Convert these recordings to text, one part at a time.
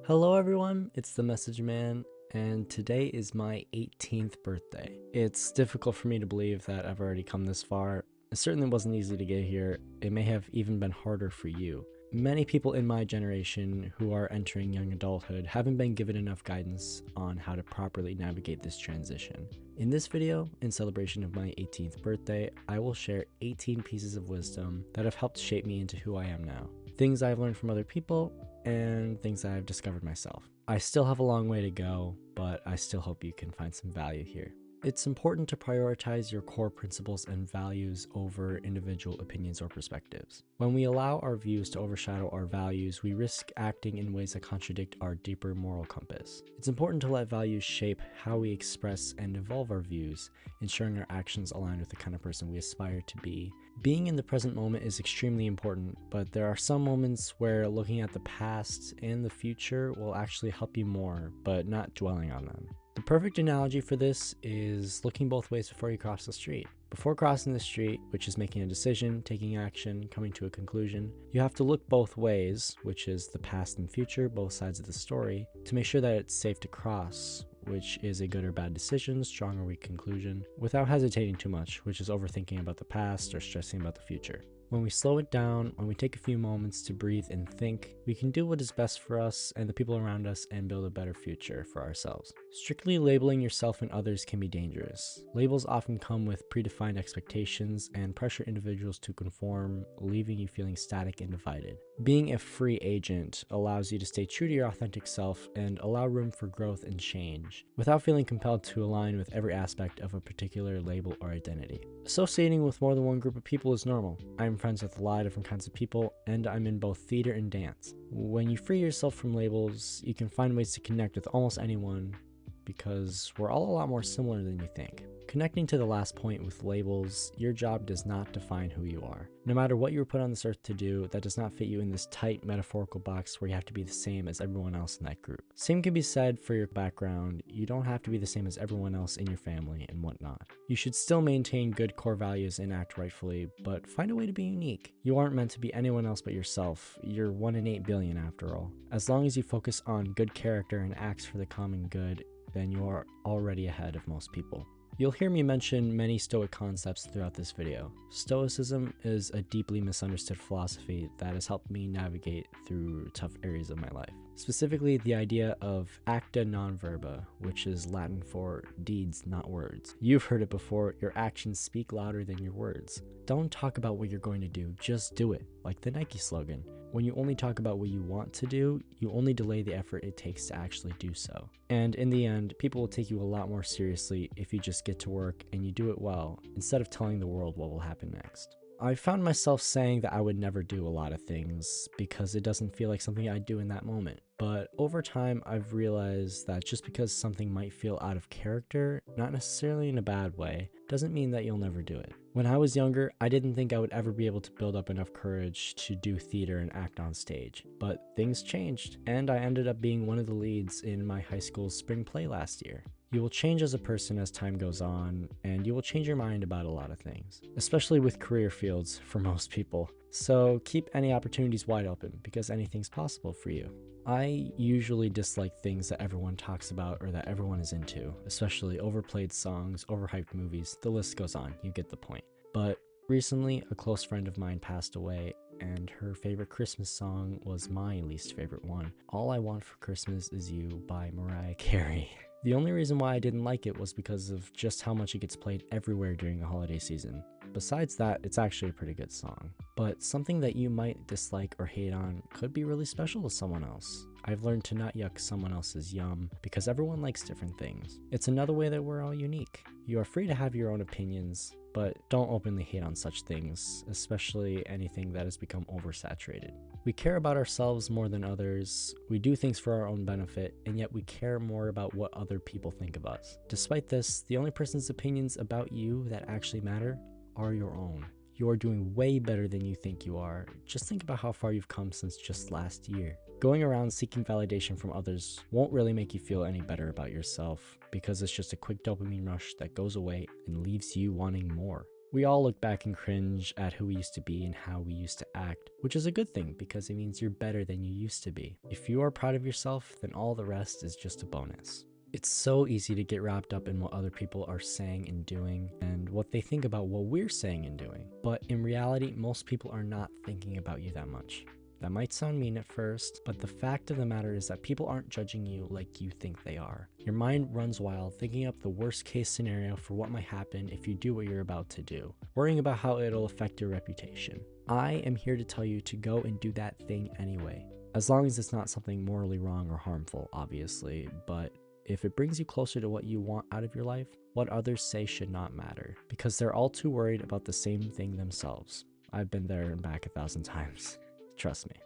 Hello everyone, it's the Message Man, and today is my 18th birthday. It's difficult for me to believe that I've already come this far. It certainly wasn't easy to get here. It may have even been harder for you. Many people in my generation who are entering young adulthood haven't been given enough guidance on how to properly navigate this transition. In this video, in celebration of my 18th birthday, I will share 18 pieces of wisdom that have helped shape me into who I am now. Things I've learned from other people, and things that I've discovered myself. I still have a long way to go, but I still hope you can find some value here. It's important to prioritize your core principles and values over individual opinions or perspectives. When we allow our views to overshadow our values, we risk acting in ways that contradict our deeper moral compass. It's important to let values shape how we express and evolve our views, ensuring our actions align with the kind of person we aspire to be. Being in the present moment is extremely important, but there are some moments where looking at the past and the future will actually help you more, but not dwelling on them. The perfect analogy for this is looking both ways before you cross the street. Before crossing the street, which is making a decision, taking action, coming to a conclusion, you have to look both ways, which is the past and future, both sides of the story, to make sure that it's safe to cross, which is a good or bad decision, strong or weak conclusion, without hesitating too much, which is overthinking about the past or stressing about the future. When we slow it down, when we take a few moments to breathe and think, we can do what is best for us and the people around us and build a better future for ourselves. Strictly labeling yourself and others can be dangerous. Labels often come with predefined expectations and pressure individuals to conform, leaving you feeling static and divided. Being a free agent allows you to stay true to your authentic self and allow room for growth and change, without feeling compelled to align with every aspect of a particular label or identity. Associating with more than one group of people is normal. I'm friends with a lot of different kinds of people, and I'm in both theater and dance. When you free yourself from labels, you can find ways to connect with almost anyone, because we're all a lot more similar than you think. Connecting to the last point with labels, your job does not define who you are. No matter what you were put on this earth to do, that does not fit you in this tight metaphorical box where you have to be the same as everyone else in that group. Same can be said for your background. You don't have to be the same as everyone else in your family and whatnot. You should still maintain good core values and act rightfully, but find a way to be unique. You aren't meant to be anyone else but yourself. You're 1 in 8 billion after all. As long as you focus on good character and acts for the common good, then you are already ahead of most people. You'll hear me mention many Stoic concepts throughout this video. Stoicism is a deeply misunderstood philosophy that has helped me navigate through tough areas of my life. Specifically, the idea of acta non verba, which is Latin for deeds, not words. You've heard it before, your actions speak louder than your words. Don't talk about what you're going to do, just do it, like the Nike slogan. When you only talk about what you want to do, you only delay the effort it takes to actually do so. And in the end, people will take you a lot more seriously if you just get to work and you do it well, instead of telling the world what will happen next. I found myself saying that I would never do a lot of things because it doesn't feel like something I'd do in that moment. But over time, I've realized that just because something might feel out of character, not necessarily in a bad way, doesn't mean that you'll never do it. When I was younger, I didn't think I would ever be able to build up enough courage to do theater and act on stage. But things changed, and I ended up being one of the leads in my high school's spring play last year. You will change as a person as time goes on, and you will change your mind about a lot of things, especially with career fields for most people. So keep any opportunities wide open, because anything's possible for you. I usually dislike things that everyone talks about or that everyone is into, especially overplayed songs, overhyped movies, the list goes on, you get the point. But recently, a close friend of mine passed away, and her favorite Christmas song was my least favorite one, All I Want for Christmas Is You by Mariah Carey. The only reason why I didn't like it was because of just how much it gets played everywhere during the holiday season. Besides that, it's actually a pretty good song. But something that you might dislike or hate on could be really special to someone else. I've learned to not yuck someone else's yum because everyone likes different things. It's another way that we're all unique. You are free to have your own opinions, but don't openly hate on such things, especially anything that has become oversaturated. We care about ourselves more than others, we do things for our own benefit, and yet we care more about what other people think of us. Despite this, the only person's opinions about you that actually matter are your own. You are doing way better than you think you are. Just think about how far you've come since just last year. Going around seeking validation from others won't really make you feel any better about yourself, because it's just a quick dopamine rush that goes away and leaves you wanting more. We all look back and cringe at who we used to be and how we used to act, which is a good thing because it means you're better than you used to be. If you are proud of yourself, then all the rest is just a bonus. It's so easy to get wrapped up in what other people are saying and doing and what they think about what we're saying and doing. But in reality, most people are not thinking about you that much. That might sound mean at first, but the fact of the matter is that people aren't judging you like you think they are. Your mind runs wild thinking up the worst case scenario for what might happen if you do what you're about to do, worrying about how it'll affect your reputation. I am here to tell you to go and do that thing anyway. As long as it's not something morally wrong or harmful, obviously, but if it brings you closer to what you want out of your life, what others say should not matter, because they're all too worried about the same thing themselves. I've been there and back 1,000 times. Trust me.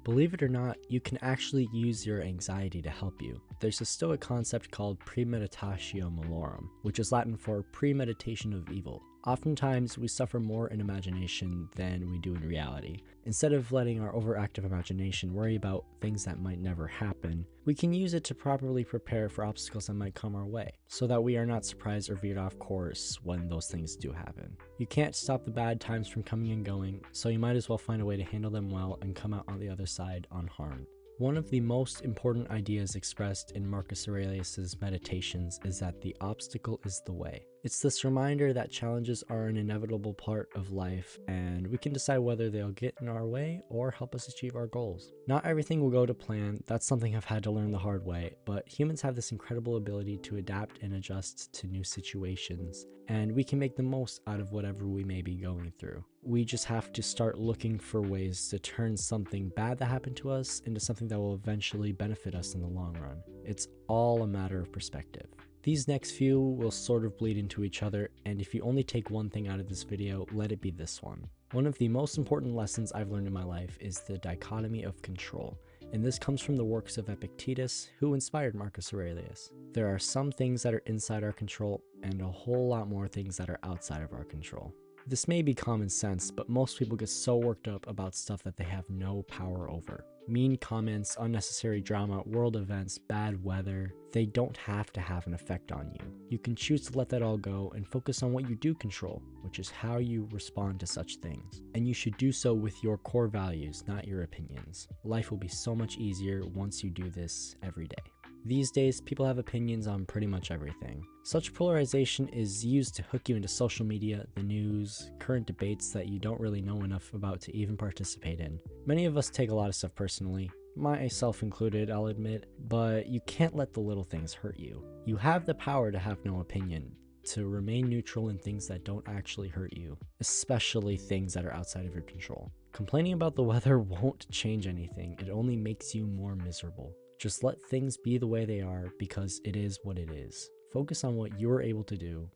Believe it or not, you can actually use your anxiety to help you. There's a Stoic concept called premeditatio malorum, which is Latin for premeditation of evil. Oftentimes, we suffer more in imagination than we do in reality. Instead of letting our overactive imagination worry about things that might never happen, we can use it to properly prepare for obstacles that might come our way, so that we are not surprised or veered off course when those things do happen. You can't stop the bad times from coming and going, so you might as well find a way to handle them well and come out on the other side unharmed. One of the most important ideas expressed in Marcus Aurelius's Meditations is that the obstacle is the way. It's this reminder that challenges are an inevitable part of life, and we can decide whether they'll get in our way or help us achieve our goals. Not everything will go to plan, that's something I've had to learn the hard way, but humans have this incredible ability to adapt and adjust to new situations, and we can make the most out of whatever we may be going through. We just have to start looking for ways to turn something bad that happened to us into something that will eventually benefit us in the long run. It's all a matter of perspective. These next few will sort of bleed into each other, and if you only take one thing out of this video, let it be this one. One of the most important lessons I've learned in my life is the dichotomy of control, and this comes from the works of Epictetus, who inspired Marcus Aurelius. There are some things that are inside our control, and a whole lot more things that are outside of our control. This may be common sense, but most people get so worked up about stuff that they have no power over. Mean comments, unnecessary drama, world events, bad weather, they don't have to have an effect on you. You can choose to let that all go and focus on what you do control, which is how you respond to such things. And you should do so with your core values, not your opinions. Life will be so much easier once you do this every day. These days, people have opinions on pretty much everything. Such polarization is used to hook you into social media, the news, current debates that you don't really know enough about to even participate in. Many of us take a lot of stuff personally, myself included, I'll admit, but you can't let the little things hurt you. You have the power to have no opinion, to remain neutral in things that don't actually hurt you, especially things that are outside of your control. Complaining about the weather won't change anything, it only makes you more miserable. Just let things be the way they are because it is what it is. Focus on what you're able to do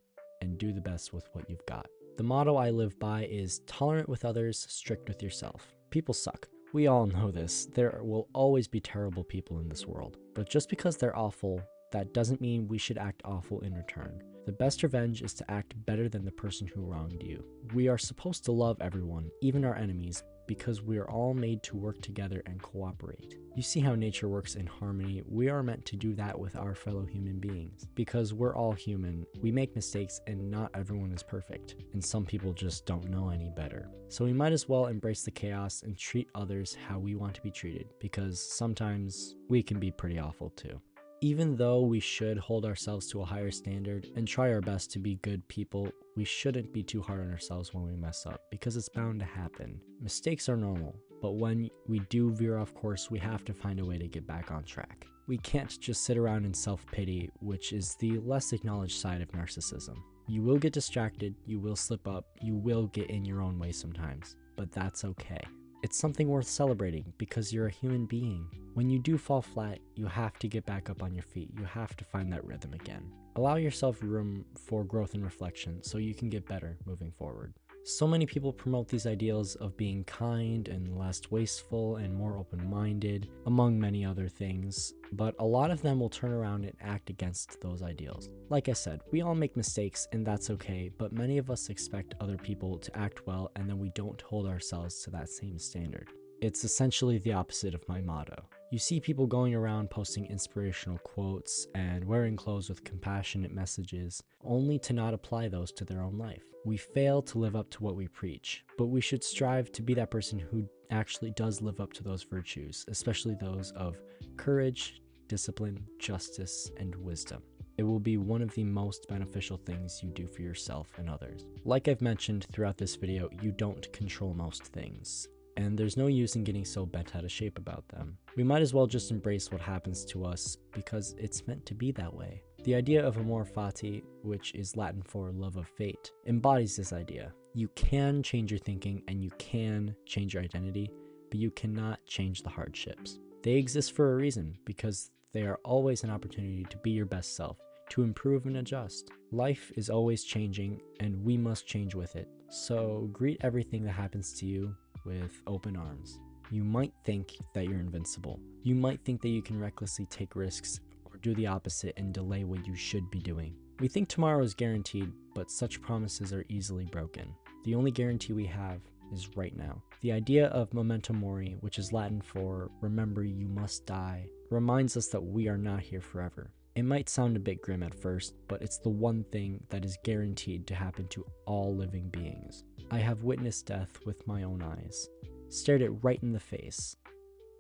and do the best with what you've got. The motto I live by is tolerant with others, strict with yourself. People suck. We all know this. There will always be terrible people in this world. But just because they're awful, that doesn't mean we should act awful in return. The best revenge is to act better than the person who wronged you. We are supposed to love everyone, even our enemies, because we are all made to work together and cooperate. You see how nature works in harmony. We are meant to do that with our fellow human beings. Because we're all human, we make mistakes and not everyone is perfect, and some people just don't know any better. So we might as well embrace the chaos and treat others how we want to be treated, because sometimes we can be pretty awful too. Even though we should hold ourselves to a higher standard and try our best to be good people, we shouldn't be too hard on ourselves when we mess up, because it's bound to happen. Mistakes are normal, but when we do veer off course, we have to find a way to get back on track. We can't just sit around in self-pity, which is the less acknowledged side of narcissism. You will get distracted, you will slip up, you will get in your own way sometimes, but that's okay. It's something worth celebrating because you're a human being. When you do fall flat, you have to get back up on your feet. You have to find that rhythm again. Allow yourself room for growth and reflection so you can get better moving forward. So many people promote these ideals of being kind and less wasteful and more open-minded, among many other things, but a lot of them will turn around and act against those ideals. Like I said, we all make mistakes and that's okay, but many of us expect other people to act well and then we don't hold ourselves to that same standard. It's essentially the opposite of my motto. You see people going around posting inspirational quotes and wearing clothes with compassionate messages, only to not apply those to their own life. We fail to live up to what we preach, but we should strive to be that person who actually does live up to those virtues, especially those of courage, discipline, justice, and wisdom. It will be one of the most beneficial things you do for yourself and others. Like I've mentioned throughout this video, you don't control most things, and there's no use in getting so bent out of shape about them. We might as well just embrace what happens to us because it's meant to be that way. The idea of amor fati, which is Latin for love of fate, embodies this idea. You can change your thinking and you can change your identity, but you cannot change the hardships. They exist for a reason because they are always an opportunity to be your best self, to improve and adjust. Life is always changing and we must change with it. So greet everything that happens to you with open arms. You might think that you're invincible. You might think that you can recklessly take risks or do the opposite and delay what you should be doing. We think tomorrow is guaranteed, but such promises are easily broken. The only guarantee we have is right now. The idea of memento mori, which is Latin for remember you must die, reminds us that we are not here forever. It might sound a bit grim at first, but it's the one thing that is guaranteed to happen to all living beings. I have witnessed death with my own eyes, stared it right in the face,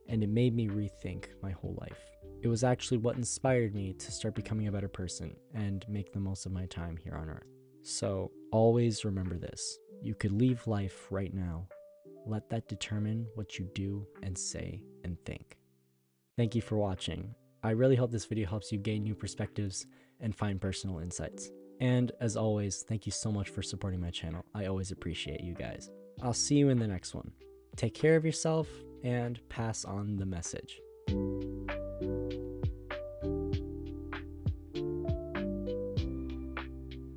and it made me rethink my whole life. It was actually what inspired me to start becoming a better person and make the most of my time here on Earth. So always remember this. You could leave life right now. Let that determine what you do and say and think. Thank you for watching. I really hope this video helps you gain new perspectives and find personal insights. And as always, thank you so much for supporting my channel. I always appreciate you guys. I'll see you in the next one. Take care of yourself and pass on the message.